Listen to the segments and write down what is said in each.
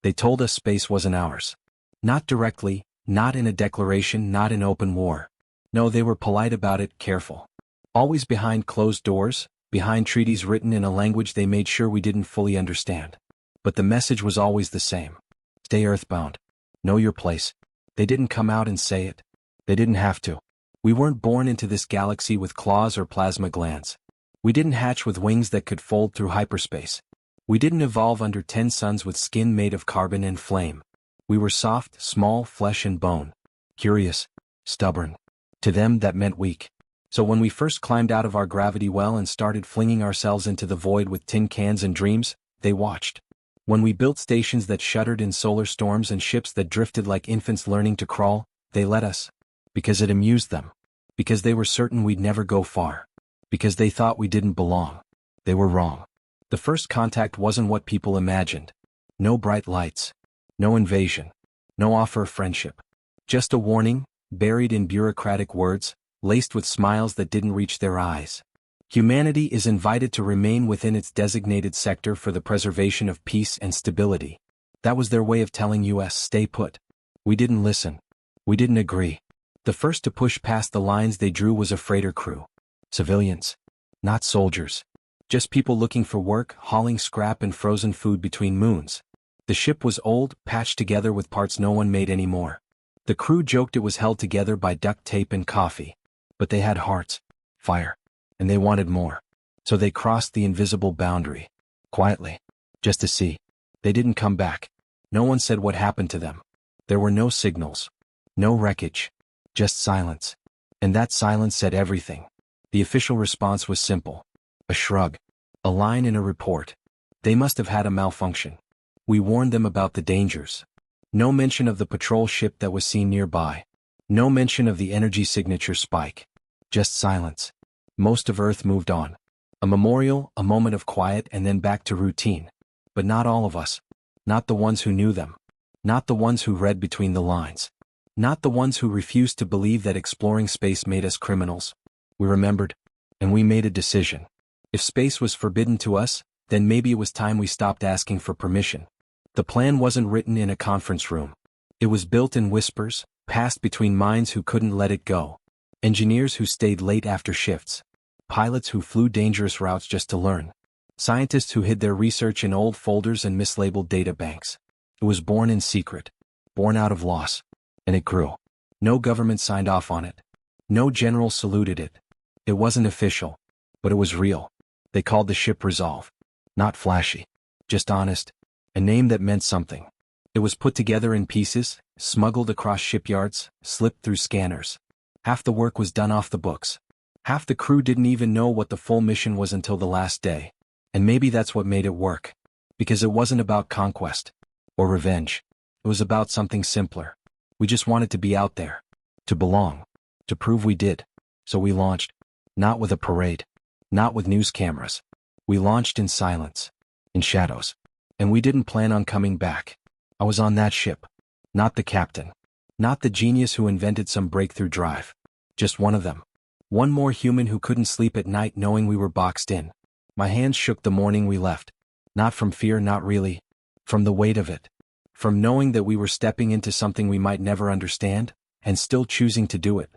They told us space wasn't ours. Not directly, not in a declaration, not in open war. No, they were polite about it, careful. Always behind closed doors, behind treaties written in a language they made sure we didn't fully understand. But the message was always the same. Stay earthbound. Know your place. They didn't come out and say it. They didn't have to. We weren't born into this galaxy with claws or plasma glands. We didn't hatch with wings that could fold through hyperspace. We didn't evolve under 10 suns with skin made of carbon and flame. We were soft, small, flesh and bone. Curious. Stubborn. To them that meant weak. So when we first climbed out of our gravity well and started flinging ourselves into the void with tin cans and dreams, they watched. When we built stations that shuddered in solar storms and ships that drifted like infants learning to crawl, they let us. Because it amused them. Because they were certain we'd never go far. Because they thought we didn't belong. They were wrong. The first contact wasn't what people imagined. No bright lights. No invasion. No offer of friendship. Just a warning, buried in bureaucratic words, laced with smiles that didn't reach their eyes. Humanity is invited to remain within its designated sector for the preservation of peace and stability. That was their way of telling us, stay put. We didn't listen. We didn't agree. The first to push past the lines they drew was a freighter crew. Civilians. Not soldiers. Just people looking for work, hauling scrap and frozen food between moons. The ship was old, patched together with parts no one made anymore. The crew joked it was held together by duct tape and coffee. But they had hearts. Fire. And they wanted more. So they crossed the invisible boundary. Quietly. Just to see. They didn't come back. No one said what happened to them. There were no signals. No wreckage. Just silence. And that silence said everything. The official response was simple. A shrug. A line in a report. They must have had a malfunction. We warned them about the dangers. No mention of the patrol ship that was seen nearby. No mention of the energy signature spike. Just silence. Most of Earth moved on. A memorial, a moment of quiet, and then back to routine. But not all of us. Not the ones who knew them. Not the ones who read between the lines. Not the ones who refused to believe that exploring space made us criminals. We remembered. And we made a decision. If space was forbidden to us, then maybe it was time we stopped asking for permission. The plan wasn't written in a conference room. It was built in whispers, passed between minds who couldn't let it go. Engineers who stayed late after shifts. Pilots who flew dangerous routes just to learn. Scientists who hid their research in old folders and mislabeled data banks. It was born in secret. Born out of loss. And it grew. No government signed off on it. No general saluted it. It wasn't official. But it was real. They called the ship Resolve. Not flashy. Just honest. A name that meant something. It was put together in pieces, smuggled across shipyards, slipped through scanners. Half the work was done off the books. Half the crew didn't even know what the full mission was until the last day. And maybe that's what made it work. Because it wasn't about conquest. Or revenge. It was about something simpler. We just wanted to be out there. To belong. To prove we did. So we launched. Not with a parade. Not with news cameras. We launched in silence. In shadows. And we didn't plan on coming back. I was on that ship. Not the captain. Not the genius who invented some breakthrough drive. Just one of them. One more human who couldn't sleep at night knowing we were boxed in. My hands shook the morning we left. Not from fear, not really. From the weight of it. From knowing that we were stepping into something we might never understand, and still choosing to do it.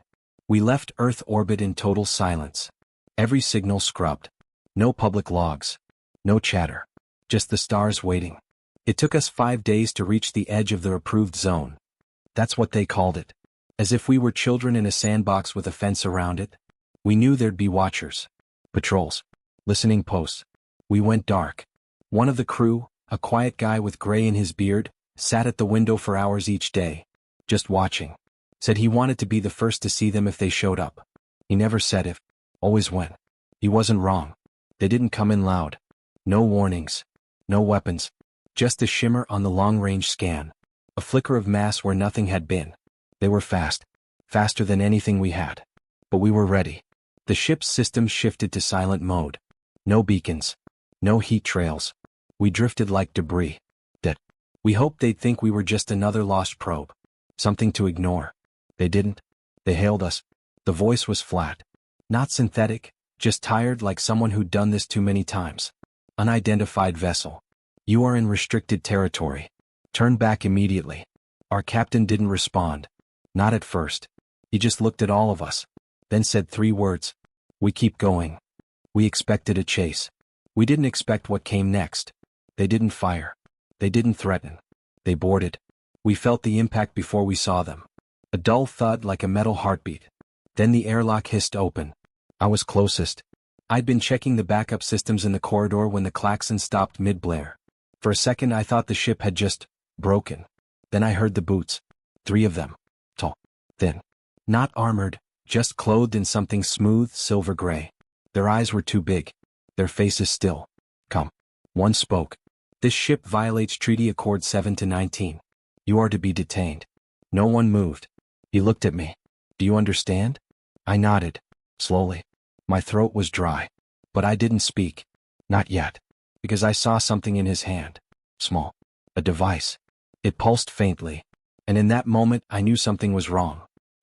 We left Earth orbit in total silence. Every signal scrubbed. No public logs. No chatter. Just the stars waiting. It took us 5 days to reach the edge of the approved zone. That's what they called it. As if we were children in a sandbox with a fence around it. We knew there'd be watchers. Patrols. Listening posts. We went dark. One of the crew, a quiet guy with gray in his beard, sat at the window for hours each day. Just watching. Said he wanted to be the first to see them if they showed up. He never said if. Always when. He wasn't wrong. They didn't come in loud. No warnings. No weapons. Just a shimmer on the long-range scan. A flicker of mass where nothing had been. They were fast. Faster than anything we had. But we were ready. The ship's systems shifted to silent mode. No beacons. No heat trails. We drifted like debris. That. We hoped they'd think we were just another lost probe. Something to ignore. They didn't. They hailed us. The voice was flat. Not synthetic, just tired like someone who'd done this too many times. Unidentified vessel. You are in restricted territory. Turn back immediately. Our captain didn't respond. Not at first. He just looked at all of us, then said 3 words. We keep going. We expected a chase. We didn't expect what came next. They didn't fire. They didn't threaten. They boarded. We felt the impact before we saw them. A dull thud like a metal heartbeat. Then the airlock hissed open. I was closest. I'd been checking the backup systems in the corridor when the klaxon stopped mid-blare. For a second I thought the ship had just broken. Then I heard the boots. 3 of them. Tall. Thin. Not armored, just clothed in something smooth, silver gray. Their eyes were too big. Their faces still. Come. One spoke. This ship violates Treaty Accord 7-19. You are to be detained. No one moved. He looked at me. Do you understand? I nodded. Slowly. My throat was dry. But I didn't speak. Not yet. Because I saw something in his hand. Small. A device. It pulsed faintly. And in that moment I knew something was wrong.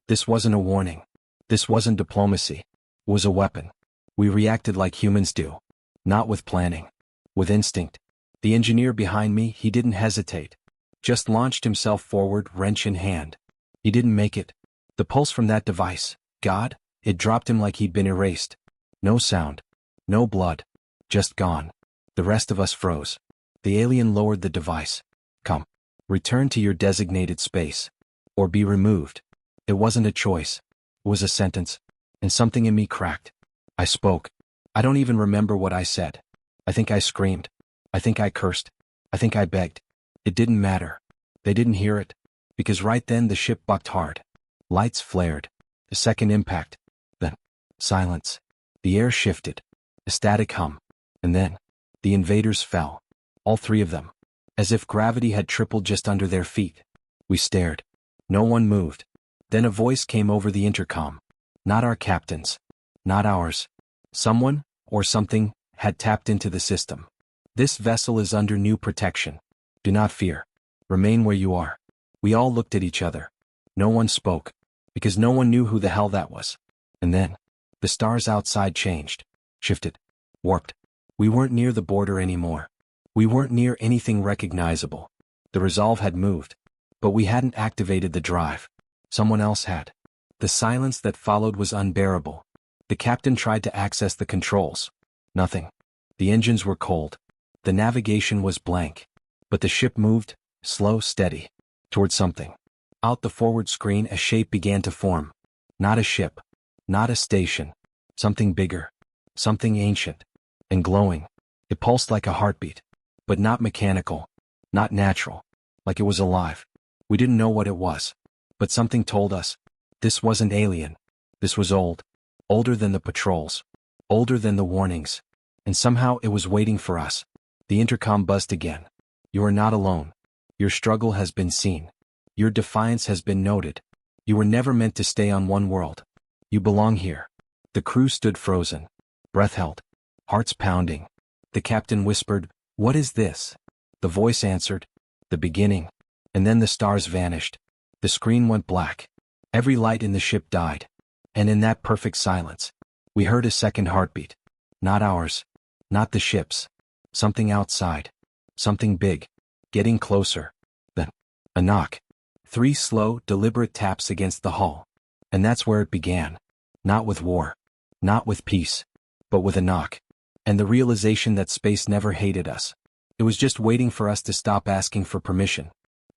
This wasn't a warning. This wasn't diplomacy. It was a weapon. We reacted like humans do. Not with planning. With instinct. The engineer behind me, he didn't hesitate. Just launched himself forward, wrench in hand. He didn't make it. The pulse from that device, God, it dropped him like he'd been erased. No sound. No blood. Just gone. The rest of us froze. The alien lowered the device. Come. Return to your designated space. Or be removed. It wasn't a choice. It was a sentence. And something in me cracked. I spoke. I don't even remember what I said. I think I screamed. I think I cursed. I think I begged. It didn't matter. They didn't hear it. Because right then the ship bucked hard. Lights flared. A second impact. Then, silence. The air shifted. A static hum. And then, the invaders fell. All 3 of them. As if gravity had tripled just under their feet. We stared. No one moved. Then a voice came over the intercom. Not our captain's. Not ours. Someone, or something, had tapped into the system. This vessel is under new protection. Do not fear. Remain where you are. We all looked at each other. No one spoke. Because no one knew who the hell that was. And then, the stars outside changed. Shifted. Warped. We weren't near the border anymore. We weren't near anything recognizable. The resolve had moved. But we hadn't activated the drive. Someone else had. The silence that followed was unbearable. The captain tried to access the controls. Nothing. The engines were cold. The navigation was blank. But the ship moved, slow, steady, toward something. Out the forward screen a shape began to form. Not a ship. Not a station. Something bigger. Something ancient. And glowing. It pulsed like a heartbeat. But not mechanical. Not natural. Like it was alive. We didn't know what it was. But something told us. This wasn't alien. This was old. Older than the patrols. Older than the warnings. And somehow it was waiting for us. The intercom buzzed again. You are not alone. Your struggle has been seen. Your defiance has been noted. You were never meant to stay on one world. You belong here. The crew stood frozen. Breath held. Hearts pounding. The captain whispered, "What is this?" The voice answered, "The beginning." And then the stars vanished. The screen went black. Every light in the ship died. And in that perfect silence, we heard a second heartbeat. Not ours. Not the ship's. Something outside. Something big. Getting closer. Then, a knock. 3 slow, deliberate taps against the hull. And that's where it began. Not with war. Not with peace. But with a knock. And the realization that space never hated us. It was just waiting for us to stop asking for permission.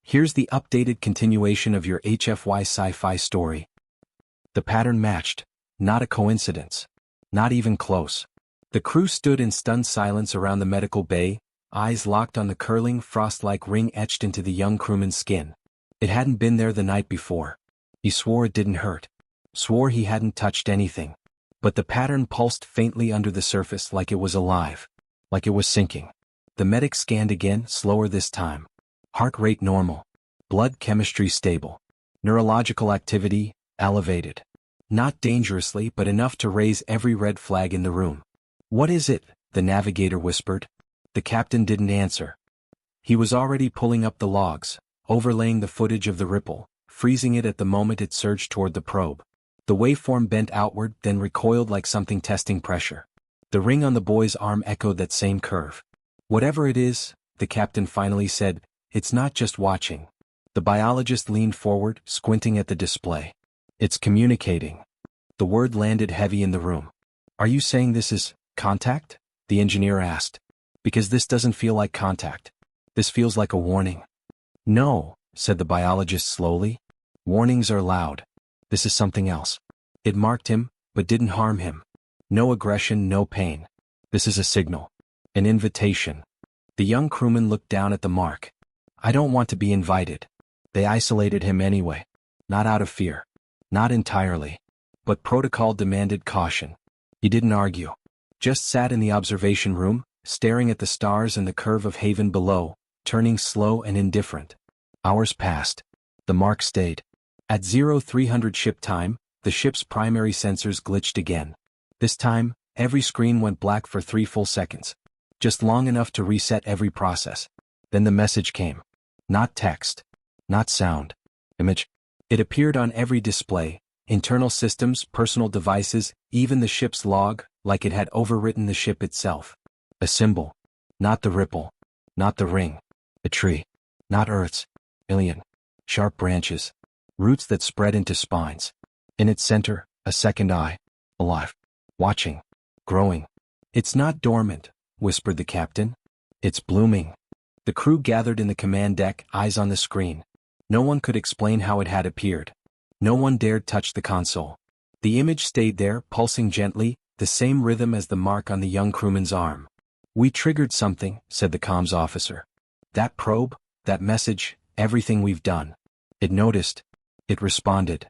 Here's the updated continuation of your HFY Sci-Fi story. The pattern matched. Not a coincidence. Not even close. The crew stood in stunned silence around the medical bay, eyes locked on the curling, frost-like ring etched into the young crewman's skin. It hadn't been there the night before. He swore it didn't hurt. Swore he hadn't touched anything. But the pattern pulsed faintly under the surface like it was alive. Like it was sinking. The medic scanned again, slower this time. Heart rate normal. Blood chemistry stable. Neurological activity, elevated. Not dangerously, but enough to raise every red flag in the room. "What is it?" the navigator whispered. The captain didn't answer. He was already pulling up the logs, overlaying the footage of the ripple, freezing it at the moment it surged toward the probe. The waveform bent outward, then recoiled like something testing pressure. The ring on the boy's arm echoed that same curve. "Whatever it is," the captain finally said, it's not just watching. The biologist leaned forward, squinting at the display. It's communicating. The word landed heavy in the room. Are you saying this is contact? The engineer asked. Because this doesn't feel like contact. This feels like a warning. No, said the biologist slowly. Warnings are loud. This is something else. It marked him, but didn't harm him. No aggression, no pain. This is a signal. An invitation. The young crewman looked down at the mark. I don't want to be invited. They isolated him anyway. Not out of fear. Not entirely. But protocol demanded caution. He didn't argue. Just sat in the observation room, staring at the stars and the curve of Haven below, turning slow and indifferent. Hours passed. The mark stayed. At 0300 ship time, the ship's primary sensors glitched again. This time, every screen went black for 3 full seconds. Just long enough to reset every process. Then the message came. Not text. Not sound. Image. It appeared on every display, internal systems, personal devices, even the ship's log, like it had overwritten the ship itself. A symbol. Not the ripple. Not the ring. A tree. Not Earth's. Alien. Sharp branches. Roots that spread into spines. In its center, a second eye. Alive. Watching. Growing. It's not dormant, whispered the captain. It's blooming. The crew gathered in the command deck, eyes on the screen. No one could explain how it had appeared. No one dared touch the console. The image stayed there, pulsing gently, the same rhythm as the mark on the young crewman's arm. We triggered something, said the comms officer. That probe, that message, everything we've done. It noticed. It responded.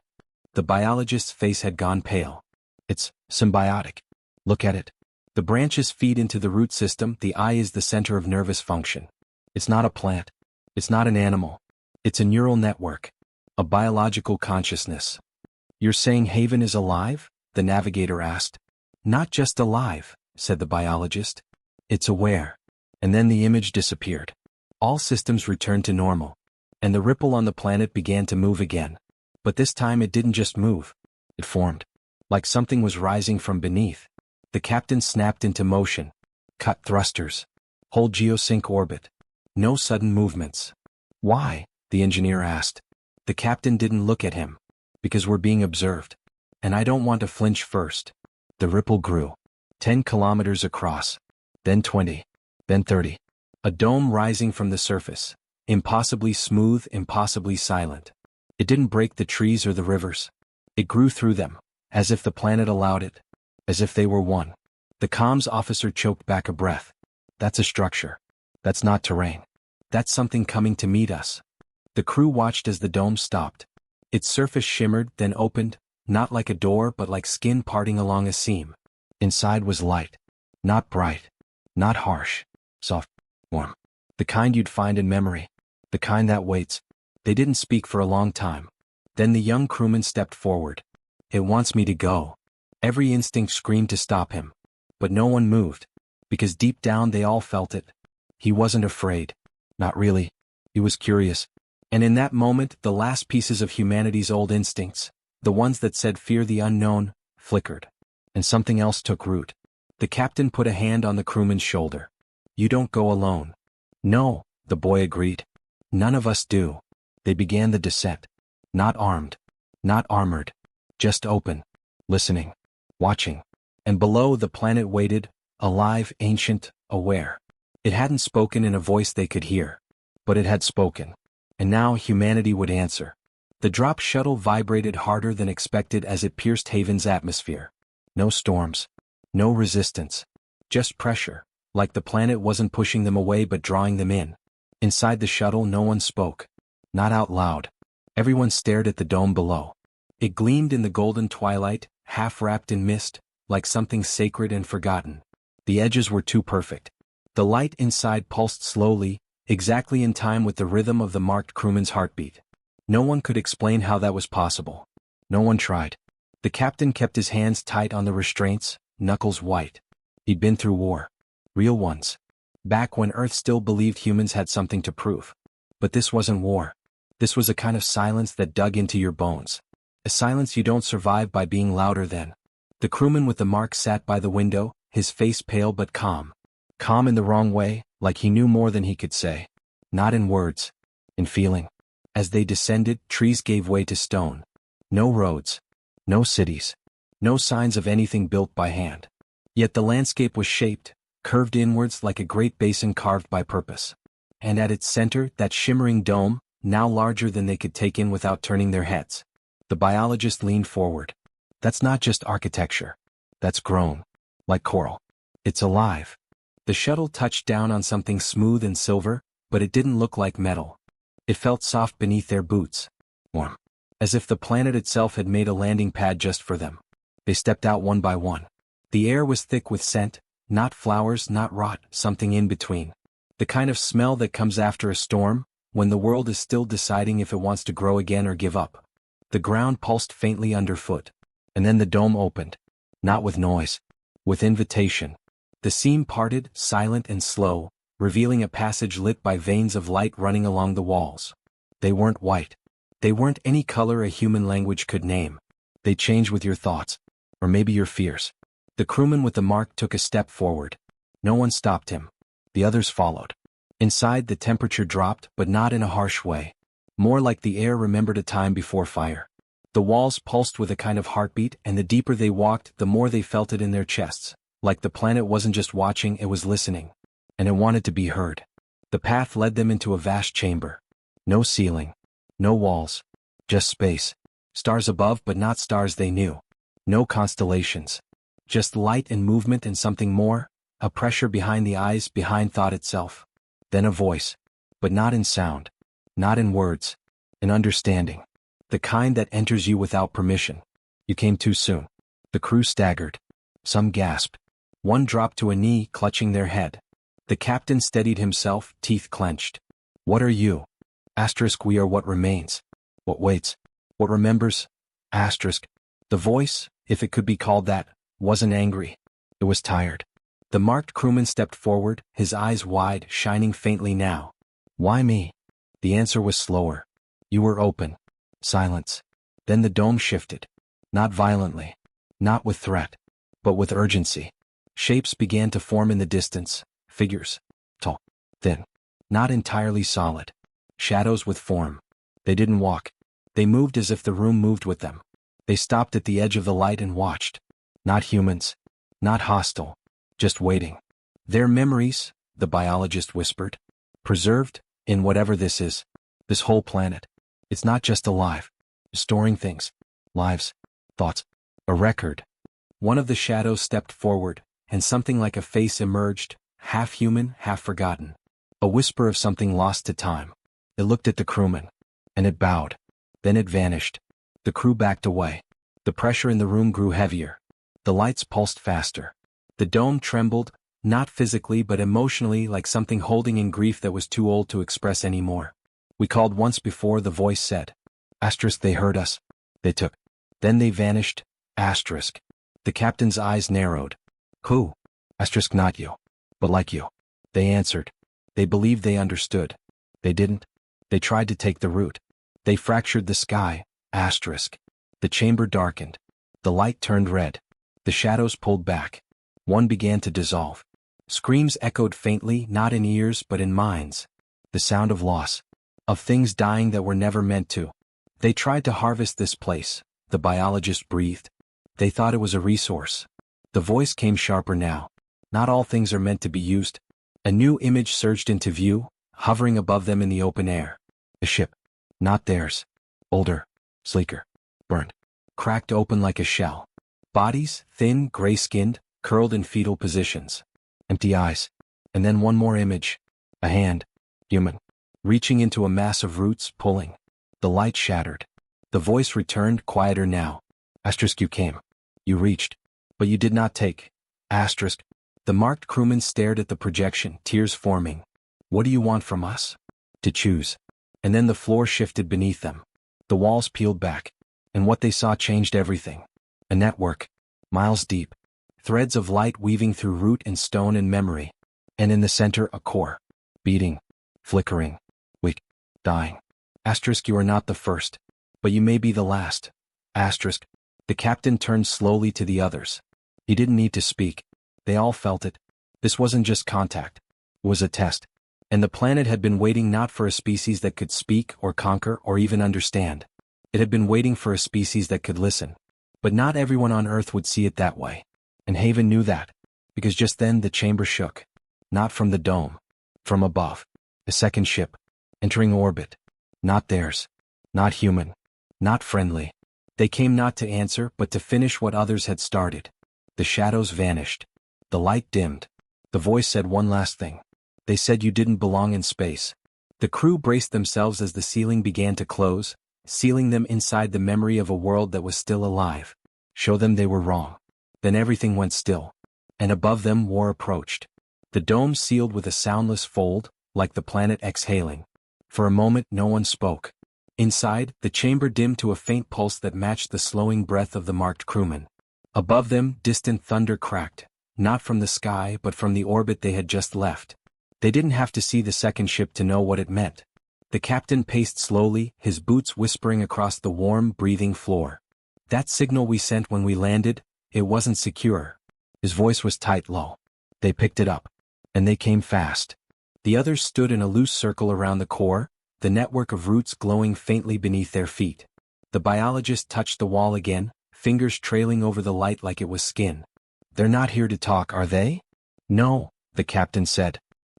The biologist's face had gone pale. It's symbiotic. Look at it. The branches feed into the root system, the eye is the center of nervous function. It's not a plant. It's not an animal. It's a neural network. A biological consciousness. You're saying Haven is alive? The navigator asked. Not just alive, said the biologist. It's aware. And then the image disappeared. All systems returned to normal. And the ripple on the planet began to move again. But this time it didn't just move. It formed. Like something was rising from beneath. The captain snapped into motion. Cut thrusters. Hold geosync orbit. No sudden movements. Why? The engineer asked. The captain didn't look at him. Because we're being observed. And I don't want to flinch first. The ripple grew. 10 kilometers across. Then 20. Then 30. A dome rising from the surface. Impossibly smooth, impossibly silent. It didn't break the trees or the rivers. It grew through them. As if the planet allowed it. As if they were one. The comms officer choked back a breath. That's a structure. That's not terrain. That's something coming to meet us. The crew watched as the dome stopped. Its surface shimmered, then opened, not like a door but like skin parting along a seam. Inside was light. Not bright. Not harsh. Soft. Warm. The kind you'd find in memory. The kind that waits. They didn't speak for a long time. Then the young crewman stepped forward. It wants me to go. Every instinct screamed to stop him. But no one moved. Because deep down they all felt it. He wasn't afraid. Not really. He was curious. And in that moment, the last pieces of humanity's old instincts, the ones that said fear the unknown, flickered. And something else took root. The captain put a hand on the crewman's shoulder. You don't go alone. No, the boy agreed. None of us do. They began the descent. Not armed. Not armored. Just open. Listening. Watching. And below the planet waited, alive, ancient, aware. It hadn't spoken in a voice they could hear. But it had spoken. And now humanity would answer. The drop shuttle vibrated harder than expected as it pierced Haven's atmosphere. No storms. No resistance. Just pressure, like the planet wasn't pushing them away but drawing them in. Inside the shuttle no one spoke. Not out loud. Everyone stared at the dome below. It gleamed in the golden twilight, half wrapped in mist, like something sacred and forgotten. The edges were too perfect. The light inside pulsed slowly, exactly in time with the rhythm of the marked crewman's heartbeat. No one could explain how that was possible. No one tried. The captain kept his hands tight on the restraints, knuckles white. He'd been through war. Real ones. Back when Earth still believed humans had something to prove. But this wasn't war. This was a kind of silence that dug into your bones. A silence you don't survive by being louder than. The crewman with the mark sat by the window, his face pale but calm. Calm in the wrong way, like he knew more than he could say. Not in words. In feeling. As they descended, trees gave way to stone. No roads. No cities. No signs of anything built by hand. Yet the landscape was shaped, curved inwards like a great basin carved by purpose. And at its center, that shimmering dome, now larger than they could take in without turning their heads. The biologist leaned forward. That's not just architecture. That's grown. Like coral. It's alive. The shuttle touched down on something smooth and silver, but it didn't look like metal. It felt soft beneath their boots. Warm. As if the planet itself had made a landing pad just for them. They stepped out one by one. The air was thick with scent, not flowers, not rot, something in between. The kind of smell that comes after a storm, when the world is still deciding if it wants to grow again or give up. The ground pulsed faintly underfoot. And then the dome opened. Not with noise. With invitation. The seam parted, silent and slow, revealing a passage lit by veins of light running along the walls. They weren't white. They weren't any color a human language could name. They changed with your thoughts. Or maybe your fears. The crewman with the mark took a step forward. No one stopped him. The others followed. Inside, the temperature dropped, but not in a harsh way. More like the air remembered a time before fire. The walls pulsed with a kind of heartbeat, and the deeper they walked, the more they felt it in their chests. Like the planet wasn't just watching, it was listening. And it wanted to be heard. The path led them into a vast chamber. No ceiling. No walls. Just space. Stars above, but not stars they knew. No constellations. Just light and movement and something more, a pressure behind the eyes, behind thought itself. Then a voice. But not in sound. Not in words. In understanding. The kind that enters you without permission. You came too soon. The crew staggered. Some gasped. One dropped to a knee, clutching their head. The captain steadied himself, teeth clenched. What are you? Asterisk, we are what remains. What waits. What remembers. Asterisk. The voice, if it could be called that, wasn't angry. It was tired. The marked crewman stepped forward, his eyes wide, shining faintly now. Why me? The answer was slower. You were open. Silence. Then the dome shifted. Not violently. Not with threat. But with urgency. Shapes began to form in the distance. Figures. Tall. Thin. Not entirely solid. Shadows with form. They didn't walk. They moved as if the room moved with them. They stopped at the edge of the light and watched. Not humans. Not hostile. Just waiting. Their memories, the biologist whispered. Preserved, in whatever this is. This whole planet. It's not just alive. Storing things. Lives. Thoughts. A record. One of the shadows stepped forward, and something like a face emerged, half human, half forgotten. A whisper of something lost to time. It looked at the crewman. And it bowed. Then it vanished. The crew backed away. The pressure in the room grew heavier. The lights pulsed faster. The dome trembled, not physically but emotionally, like something holding in grief that was too old to express anymore. We called once before, the voice said. Asterisk, they heard us. They took. Then they vanished. Asterisk. The captain's eyes narrowed. Who? Asterisk, not you. But like you. They answered. They believed they understood. They didn't. They tried to take the route. They fractured the sky. Asterisk. The chamber darkened. The light turned red. The shadows pulled back. One began to dissolve. Screams echoed faintly, not in ears but in minds. The sound of loss. Of things dying that were never meant to. They tried to harvest this place, the biologist breathed. They thought it was a resource. The voice came sharper now. Not all things are meant to be used. A new image surged into view, hovering above them in the open air. A ship. Not theirs. Older. Sleeker. Burnt. Cracked open like a shell. Bodies, thin, gray-skinned, curled in fetal positions. Empty eyes. And then one more image. A hand. Human. Reaching into a mass of roots, pulling. The light shattered. The voice returned, quieter now. Asterisk, you came. You reached. But you did not take. Asterisk. The marked crewman stared at the projection, tears forming. What do you want from us? To choose. And then the floor shifted beneath them. The walls peeled back. And what they saw changed everything. A network. Miles deep. Threads of light weaving through root and stone and memory. And in the center, a core. Beating. Flickering. Weak. Dying. Asterisk, you are not the first. But you may be the last. Asterisk. The captain turned slowly to the others. He didn't need to speak. They all felt it. This wasn't just contact. It was a test. And the planet had been waiting not for a species that could speak or conquer or even understand. It had been waiting for a species that could listen. But not everyone on Earth would see it that way. And Haven knew that, because just then the chamber shook. Not from the dome. From above. A second ship. Entering orbit. Not theirs. Not human. Not friendly. They came not to answer but to finish what others had started. The shadows vanished. The light dimmed. The voice said one last thing. They said you didn't belong in space. The crew braced themselves as the ceiling began to close, sealing them inside the memory of a world that was still alive. Show them they were wrong. Then everything went still. And above them war approached. The dome sealed with a soundless fold, like the planet exhaling. For a moment no one spoke. Inside, the chamber dimmed to a faint pulse that matched the slowing breath of the marked crewman. Above them, distant thunder cracked, not from the sky but from the orbit they had just left. They didn't have to see the second ship to know what it meant. The captain paced slowly, his boots whispering across the warm, breathing floor. That signal we sent when we landed, it wasn't secure. His voice was tight low. They picked it up. And they came fast. The others stood in a loose circle around the core, the network of roots glowing faintly beneath their feet. The biologist touched the wall again, fingers trailing over the light like it was skin. They're not here to talk, are they? No, the captain said.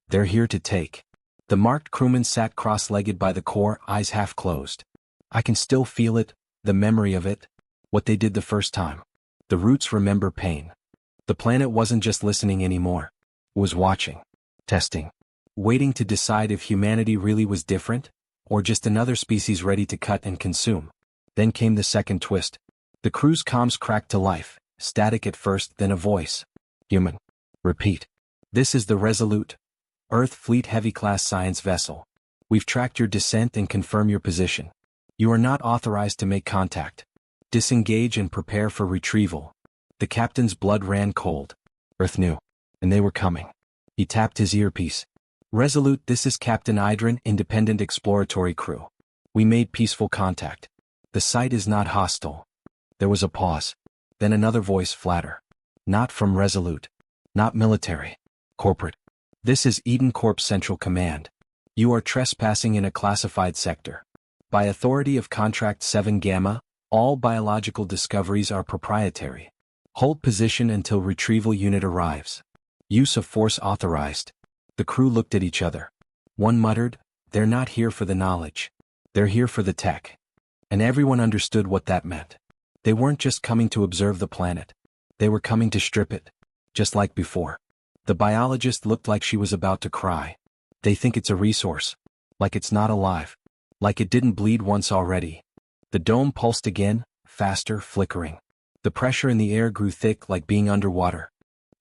They're here to take. The marked crewman sat cross-legged by the core, eyes half closed. I can still feel it, the memory of it. What they did the first time. The roots remember pain. The planet wasn't just listening anymore. It was watching. Testing. Waiting to decide if humanity really was different, or just another species ready to cut and consume. Then came the second twist. The crew's comms cracked to life, static at first, then a voice. Human. Repeat. This is the Resolute. Earth Fleet Heavy-class science vessel. We've tracked your descent and confirm your position. You are not authorized to make contact. Disengage and prepare for retrieval. The captain's blood ran cold. Earth knew. And they were coming. He tapped his earpiece. Resolute, this is Captain Idrin, Independent Exploratory Crew. We made peaceful contact. The site is not hostile. There was a pause. Then another voice, flatter. Not from Resolute. Not military. Corporate. This is Eden Corp's Central Command. You are trespassing in a classified sector. By authority of Contract 7 Gamma, all biological discoveries are proprietary. Hold position until retrieval unit arrives. Use of force authorized. The crew looked at each other. One muttered, they're not here for the knowledge. They're here for the tech. And everyone understood what that meant. They weren't just coming to observe the planet. They were coming to strip it. Just like before. The biologist looked like she was about to cry. They think it's a resource. Like it's not alive. Like it didn't bleed once already. The dome pulsed again, faster, flickering. The pressure in the air grew thick like being underwater.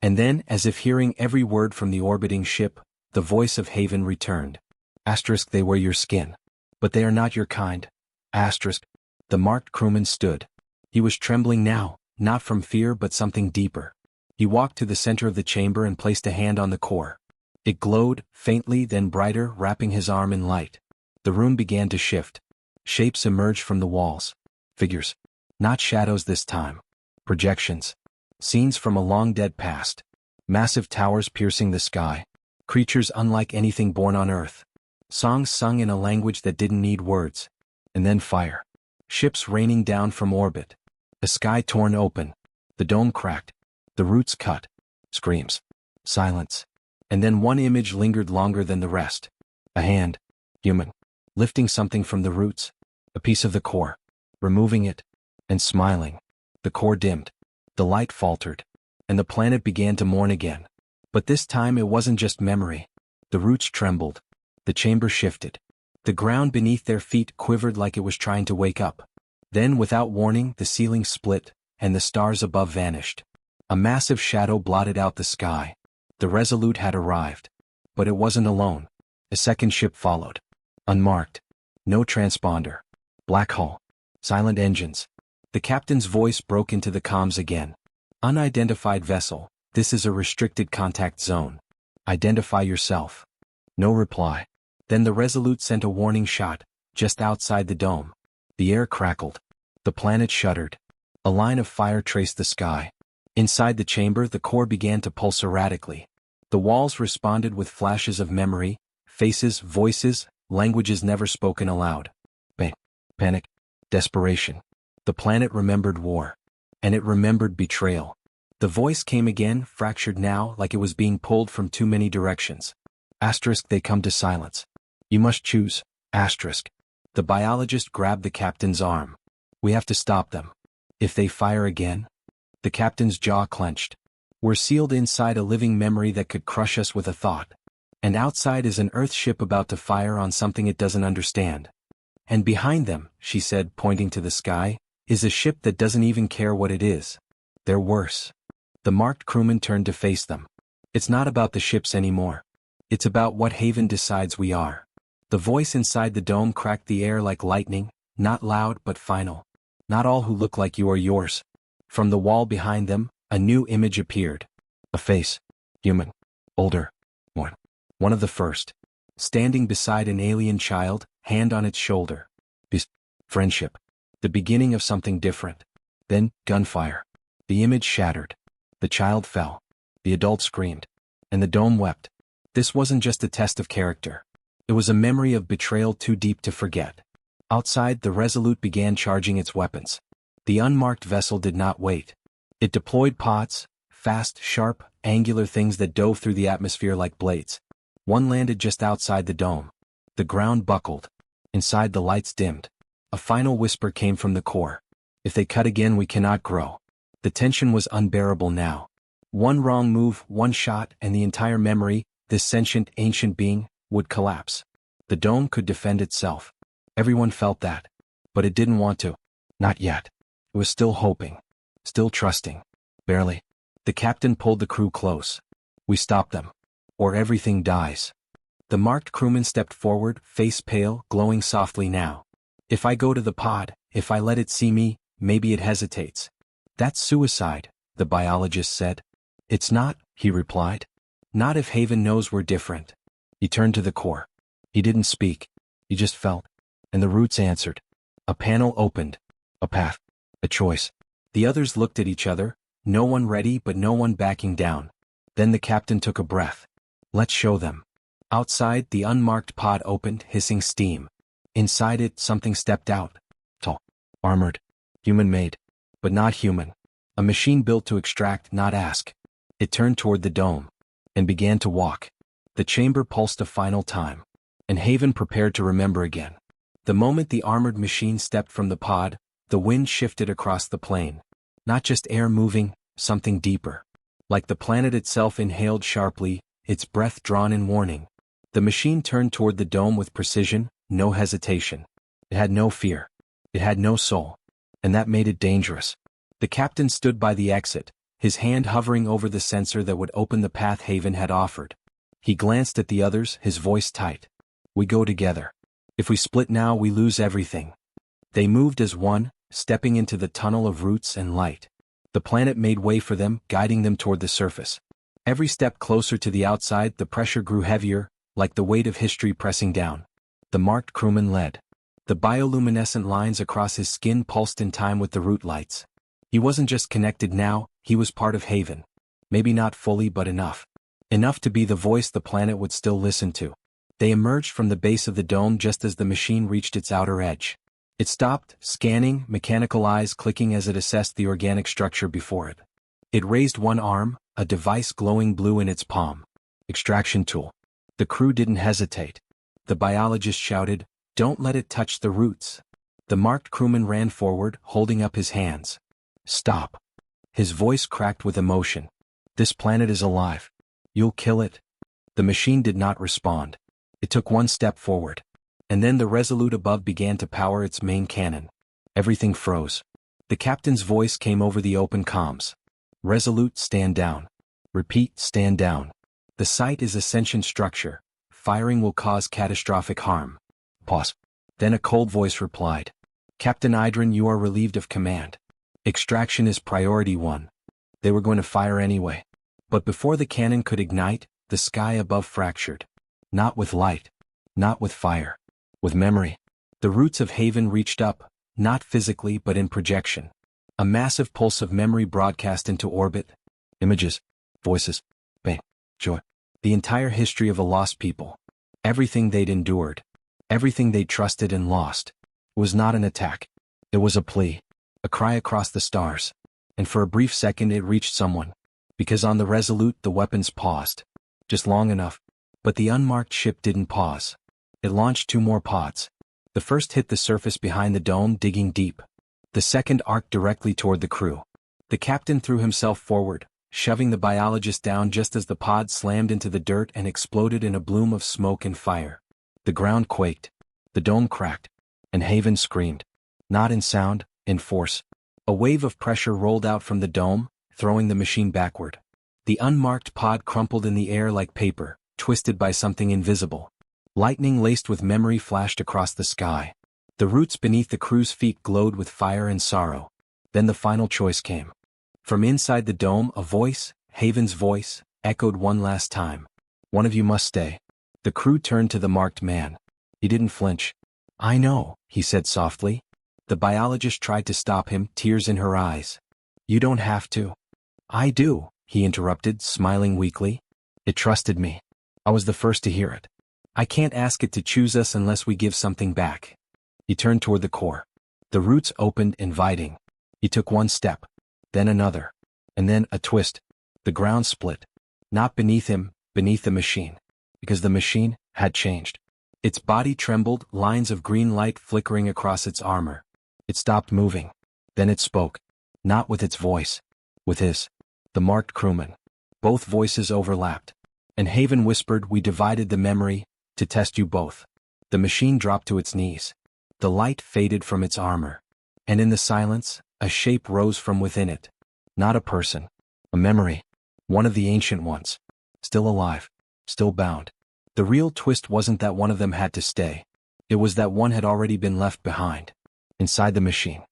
And then, as if hearing every word from the orbiting ship, the voice of Haven returned. Asterisk, they wear your skin. But they are not your kind. Asterisk. The marked crewman stood. He was trembling now, not from fear but something deeper. He walked to the center of the chamber and placed a hand on the core. It glowed, faintly then brighter, wrapping his arm in light. The room began to shift. Shapes emerged from the walls. Figures. Not shadows this time. Projections. Scenes from a long-dead past. Massive towers piercing the sky. Creatures unlike anything born on Earth. Songs sung in a language that didn't need words. And then fire. Ships raining down from orbit. A sky torn open. The dome cracked. The roots cut. Screams. Silence. And then one image lingered longer than the rest. A hand. Human. Lifting something from the roots. A piece of the core. Removing it. And smiling. The core dimmed. The light faltered. And the planet began to mourn again. But this time it wasn't just memory. The roots trembled. The chamber shifted. The ground beneath their feet quivered like it was trying to wake up. Then, without warning, the ceiling split, and the stars above vanished. A massive shadow blotted out the sky. The Resolute had arrived. But it wasn't alone. A second ship followed. Unmarked. No transponder. Black hull. Silent engines. The captain's voice broke into the comms again. Unidentified vessel, this is a restricted contact zone. Identify yourself. No reply. Then the Resolute sent a warning shot, just outside the dome. The air crackled. The planet shuddered. A line of fire traced the sky. Inside the chamber, the core began to pulse erratically. The walls responded with flashes of memory, Faces, voices, languages never spoken aloud. Panic. Desperation. The planet remembered war. And it remembered betrayal. The voice came again, fractured now, like it was being pulled from too many directions. Asterisk, they come to silence. You must choose. Asterisk. The biologist grabbed the captain's arm. We have to stop them. If they fire again? The captain's jaw clenched. We're sealed inside a living memory that could crush us with a thought. And outside is an Earth ship about to fire on something it doesn't understand. And behind them, she said, pointing to the sky, is a ship that doesn't even care what it is. They're worse. The marked crewman turned to face them. It's not about the ships anymore. It's about what Haven decides we are. The voice inside the dome cracked the air like lightning, not loud but final. Not all who look like you are yours. From the wall behind them, a new image appeared. A face. Human. Older. One of the first. Standing beside an alien child, hand on its shoulder. Friendship. The beginning of something different. Then, gunfire. The image shattered. The child fell. The adult screamed. And the dome wept. This wasn't just a test of character. It was a memory of betrayal too deep to forget. Outside, the Resolute began charging its weapons. The unmarked vessel did not wait. It deployed pods, fast, sharp, angular things that dove through the atmosphere like blades. One landed just outside the dome. The ground buckled. Inside, the lights dimmed. A final whisper came from the core. If they cut again, we cannot grow. The tension was unbearable now. One wrong move, one shot, and the entire memory, this sentient, ancient being, would collapse. The dome could defend itself. Everyone felt that. But it didn't want to. Not yet. It was still hoping. Still trusting. Barely. The captain pulled the crew close. We stop them. Or everything dies. The marked crewman stepped forward, face pale, glowing softly now. If I go to the pod, if I let it see me, maybe it hesitates. That's suicide, the biologist said. It's not, he replied. Not if Haven knows we're different. He turned to the core. He didn't speak. He just felt. And the roots answered. A panel opened. A path. A choice. The others looked at each other, no one ready but no one backing down. Then the captain took a breath. Let's show them. Outside, the unmarked pod opened, hissing steam. Inside it, something stepped out. Tall. Armored. Human-made. But not human. A machine built to extract, not ask. It turned toward the dome. And began to walk. The chamber pulsed a final time. And Haven prepared to remember again. The moment the armored machine stepped from the pod, the wind shifted across the plain. Not just air moving, something deeper. Like the planet itself inhaled sharply, its breath drawn in warning. The machine turned toward the dome with precision, no hesitation. It had no fear. It had no soul. And that made it dangerous. The captain stood by the exit, his hand hovering over the sensor that would open the path Haven had offered. He glanced at the others, his voice tight. We go together. If we split now, we lose everything. They moved as one, stepping into the tunnel of roots and light. The planet made way for them, guiding them toward the surface. Every step closer to the outside, the pressure grew heavier, like the weight of history pressing down. The marked crewman led. The bioluminescent lines across his skin pulsed in time with the root lights. He wasn't just connected now, he was part of Haven. Maybe not fully, but enough. Enough to be the voice the planet would still listen to. They emerged from the base of the dome just as the machine reached its outer edge. It stopped, scanning, mechanical eyes clicking as it assessed the organic structure before it. It raised one arm, a device glowing blue in its palm. Extraction tool. The crew didn't hesitate. The biologist shouted, "Don't let it touch the roots." The marked crewman ran forward, holding up his hands. "Stop." His voice cracked with emotion. "This planet is alive. You'll kill it." The machine did not respond. It took one step forward. And then the Resolute above began to power its main cannon. Everything froze. The captain's voice came over the open comms. "Resolute, stand down. Repeat, stand down. The site is a sentient structure. Firing will cause catastrophic harm." Pause. Then a cold voice replied. "Captain Idrin, you are relieved of command. Extraction is priority 1. They were going to fire anyway. But before the cannon could ignite, the sky above fractured. Not with light. Not with fire. With memory. The roots of Haven reached up, not physically but in projection. A massive pulse of memory broadcast into orbit. Images. Voices. Pain. Joy. The entire history of a lost people. Everything they'd endured. Everything they'd trusted and lost. It was not an attack. It was a plea. A cry across the stars. And for a brief second it reached someone. Because on the Resolute the weapons paused. Just long enough. But the unmarked ship didn't pause. It launched 2 more pods. The first hit the surface behind the dome, digging deep. The second arced directly toward the crew. The captain threw himself forward, shoving the biologist down just as the pod slammed into the dirt and exploded in a bloom of smoke and fire. The ground quaked. The dome cracked. And Haven screamed. Not in sound, in force. A wave of pressure rolled out from the dome, throwing the machine backward. The unmarked pod crumpled in the air like paper, twisted by something invisible. Lightning laced with memory flashed across the sky. The roots beneath the crew's feet glowed with fire and sorrow. Then the final choice came. From inside the dome, a voice, Haven's voice, echoed one last time. One of you must stay. The crew turned to the marked man. He didn't flinch. I know, he said softly. The biologist tried to stop him, tears in her eyes. You don't have to. I do, he interrupted, smiling weakly. It trusted me. I was the first to hear it. I can't ask it to choose us unless we give something back. He turned toward the core. The roots opened, inviting. He took one step. Then another. And then a twist. The ground split. Not beneath him, beneath the machine. Because the machine had changed. Its body trembled, lines of green light flickering across its armor. It stopped moving. Then it spoke. Not with its voice. With his. The marked crewman. Both voices overlapped. And Haven whispered, we divided the memory, to test you both. The machine dropped to its knees. The light faded from its armor. And in the silence, a shape rose from within it. Not a person. A memory. One of the ancient ones. Still alive. Still bound. The real twist wasn't that one of them had to stay. It was that one had already been left behind. Inside the machine.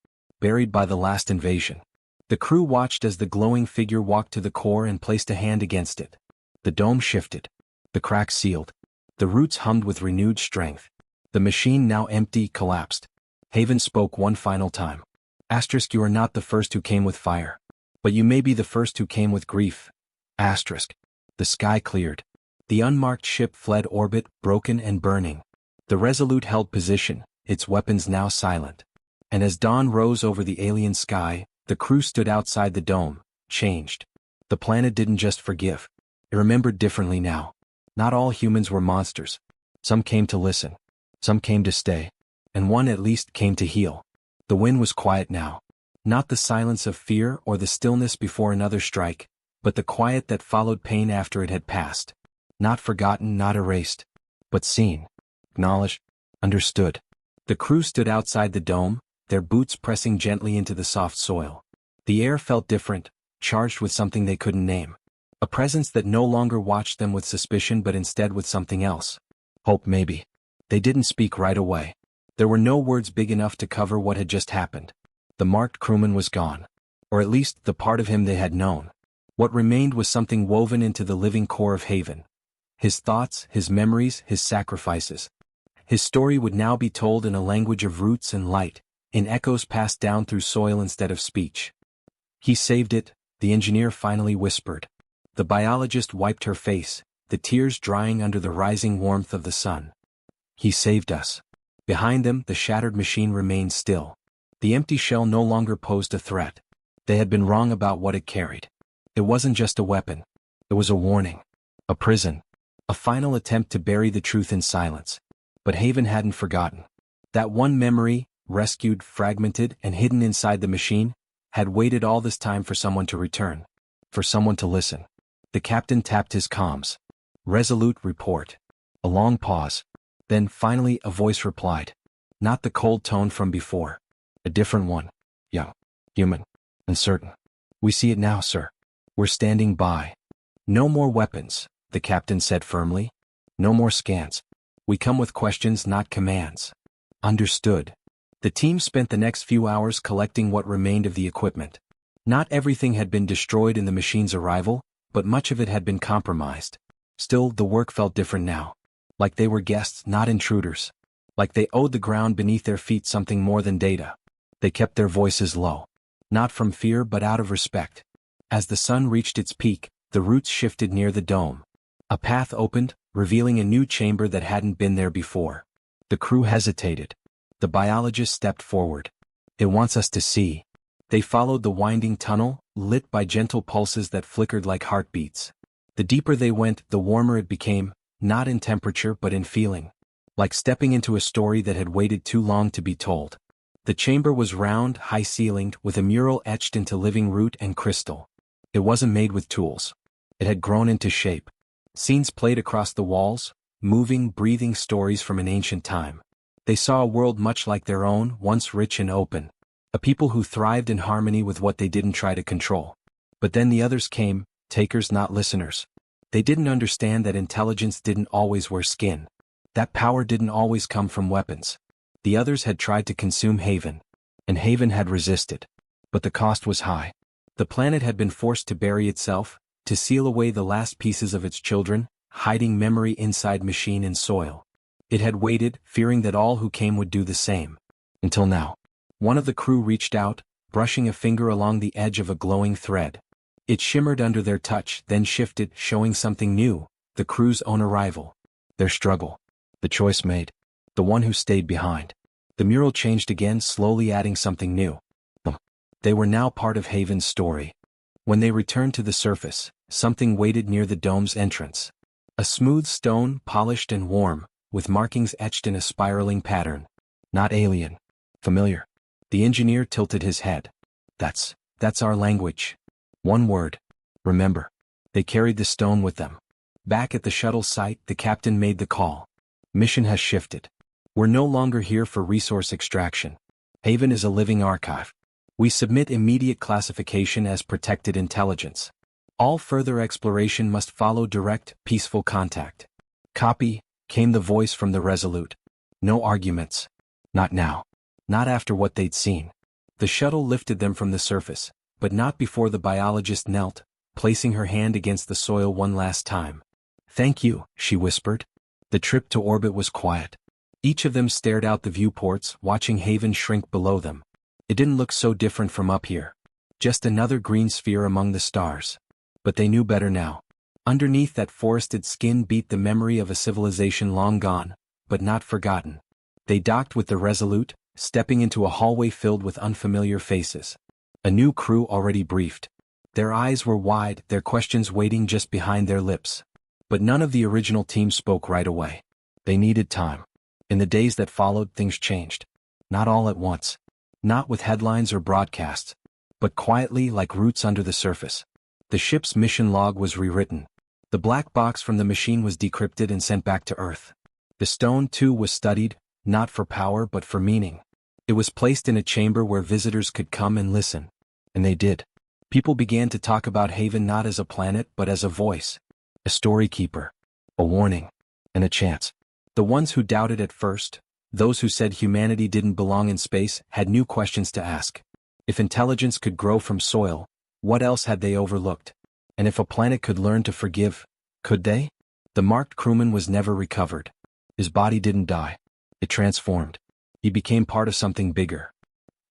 Buried by the last invasion. The crew watched as the glowing figure walked to the core and placed a hand against it. The dome shifted. The cracks sealed. The roots hummed with renewed strength. The machine, now empty, collapsed. Haven spoke one final time. Asterisk, you are not the first who came with fire. But you may be the first who came with grief. Asterisk. The sky cleared. The unmarked ship fled orbit, broken and burning. The Resolute held position, its weapons now silent. And as dawn rose over the alien sky, the crew stood outside the dome, changed. The planet didn't just forgive. It remembered differently now. Not all humans were monsters. Some came to listen. Some came to stay. And one at least came to heal. The wind was quiet now. Not the silence of fear or the stillness before another strike, but the quiet that followed pain after it had passed. Not forgotten, not erased, but seen, acknowledged, understood. The crew stood outside the dome, their boots pressing gently into the soft soil. The air felt different, charged with something they couldn't name. A presence that no longer watched them with suspicion but instead with something else. Hope, maybe. They didn't speak right away. There were no words big enough to cover what had just happened. The marked crewman was gone. Or at least the part of him they had known. What remained was something woven into the living core of Haven. His thoughts, his memories, his sacrifices. His story would now be told in a language of roots and light, in echoes passed down through soil instead of speech. He saved it, the engineer finally whispered. The biologist wiped her face, the tears drying under the rising warmth of the sun. He saved us. Behind them, the shattered machine remained still. The empty shell no longer posed a threat. They had been wrong about what it carried. It wasn't just a weapon. It was a warning. A prison. A final attempt to bury the truth in silence. But Haven hadn't forgotten. That one memory, rescued, fragmented, and hidden inside the machine, had waited all this time for someone to return. For someone to listen. The captain tapped his comms. Resolute report. A long pause. Then, finally, a voice replied. Not the cold tone from before. A different one. Young. Human. Uncertain. We see it now, sir. We're standing by. No more weapons, the captain said firmly. No more scans. We come with questions, not commands. Understood. The team spent the next few hours collecting what remained of the equipment. Not everything had been destroyed in the machine's arrival, but much of it had been compromised. Still, the work felt different now. Like they were guests, not intruders. Like they owed the ground beneath their feet something more than data. They kept their voices low. Not from fear but out of respect. As the sun reached its peak, the roots shifted near the dome. A path opened, revealing a new chamber that hadn't been there before. The crew hesitated. The biologist stepped forward. "It wants us to see." They followed the winding tunnel, lit by gentle pulses that flickered like heartbeats. The deeper they went, the warmer it became, not in temperature but in feeling. Like stepping into a story that had waited too long to be told. The chamber was round, high-ceilinged, with a mural etched into living root and crystal. It wasn't made with tools. It had grown into shape. Scenes played across the walls, moving, breathing stories from an ancient time. They saw a world much like their own, once rich and open. A people who thrived in harmony with what they didn't try to control. But then the others came, takers not listeners. They didn't understand that intelligence didn't always wear skin. That power didn't always come from weapons. The others had tried to consume Haven. And Haven had resisted. But the cost was high. The planet had been forced to bury itself, to seal away the last pieces of its children, hiding memory inside machine and soil. It had waited, fearing that all who came would do the same. Until now. One of the crew reached out, brushing a finger along the edge of a glowing thread. It shimmered under their touch, then shifted, showing something new, the crew's own arrival. Their struggle. The choice made. The one who stayed behind. The mural changed again, slowly adding something new. They were now part of Haven's story. When they returned to the surface, something waited near the dome's entrance. A smooth stone, polished and warm, with markings etched in a spiraling pattern. Not alien. Familiar. The engineer tilted his head. That's our language. One word. Remember. They carried the stone with them. Back at the shuttle site, the captain made the call. Mission has shifted. We're no longer here for resource extraction. Haven is a living archive. We submit immediate classification as protected intelligence. All further exploration must follow direct, peaceful contact. Copy, came the voice from the Resolute. No arguments. Not now. Not after what they'd seen. The shuttle lifted them from the surface, but not before the biologist knelt, placing her hand against the soil one last time. "Thank you," she whispered. The trip to orbit was quiet. Each of them stared out the viewports, watching Haven shrink below them. It didn't look so different from up here. Just another green sphere among the stars. But they knew better now. Underneath that forested skin beat the memory of a civilization long gone, but not forgotten. They docked with the Resolute, stepping into a hallway filled with unfamiliar faces. A new crew already briefed. Their eyes were wide, their questions waiting just behind their lips. But none of the original team spoke right away. They needed time. In the days that followed, things changed. Not all at once. Not with headlines or broadcasts. But quietly, like roots under the surface. The ship's mission log was rewritten. The black box from the machine was decrypted and sent back to Earth. The stone, too, was studied, not for power but for meaning. It was placed in a chamber where visitors could come and listen. And they did. People began to talk about Haven not as a planet but as a voice. A story keeper. A warning. And a chance. The ones who doubted at first, those who said humanity didn't belong in space, had new questions to ask. If intelligence could grow from soil, what else had they overlooked? And if a planet could learn to forgive, could they? The marked crewman was never recovered. His body didn't die. It transformed. He became part of something bigger.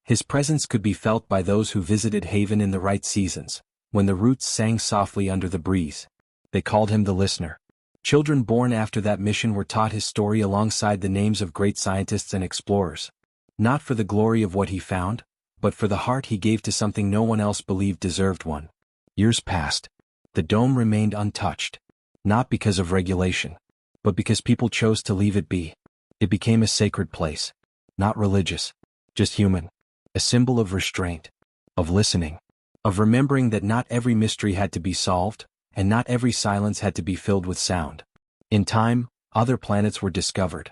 His presence could be felt by those who visited Haven in the right seasons, when the roots sang softly under the breeze. They called him the listener. Children born after that mission were taught his story alongside the names of great scientists and explorers. Not for the glory of what he found, but for the heart he gave to something no one else believed deserved one. Years passed. The dome remained untouched. Not because of regulation, but because people chose to leave it be. It became a sacred place. Not religious, just human. A symbol of restraint, of listening, of remembering that not every mystery had to be solved, and not every silence had to be filled with sound. In time, other planets were discovered.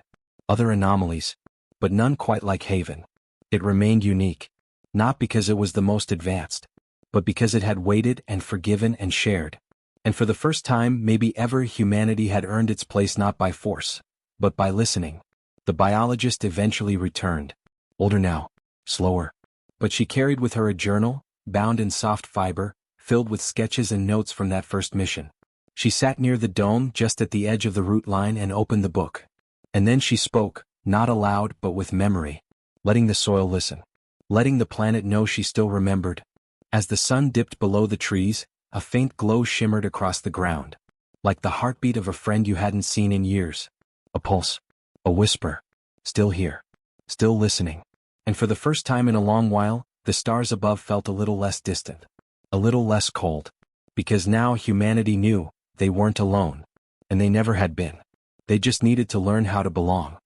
Other anomalies, but none quite like Haven. It remained unique. Not because it was the most advanced, but because it had waited and forgiven and shared. And for the first time maybe ever humanity had earned its place not by force, but by listening. The biologist eventually returned. Older now. Slower. But she carried with her a journal, bound in soft fiber, filled with sketches and notes from that first mission. She sat near the dome just at the edge of the route line and opened the book. And then she spoke, not aloud but with memory. Letting the soil listen. Letting the planet know she still remembered. As the sun dipped below the trees, a faint glow shimmered across the ground. Like the heartbeat of a friend you hadn't seen in years. A pulse. A whisper. Still here. Still listening. And for the first time in a long while, the stars above felt a little less distant. A little less cold. Because now humanity knew they weren't alone. And they never had been. They just needed to learn how to belong.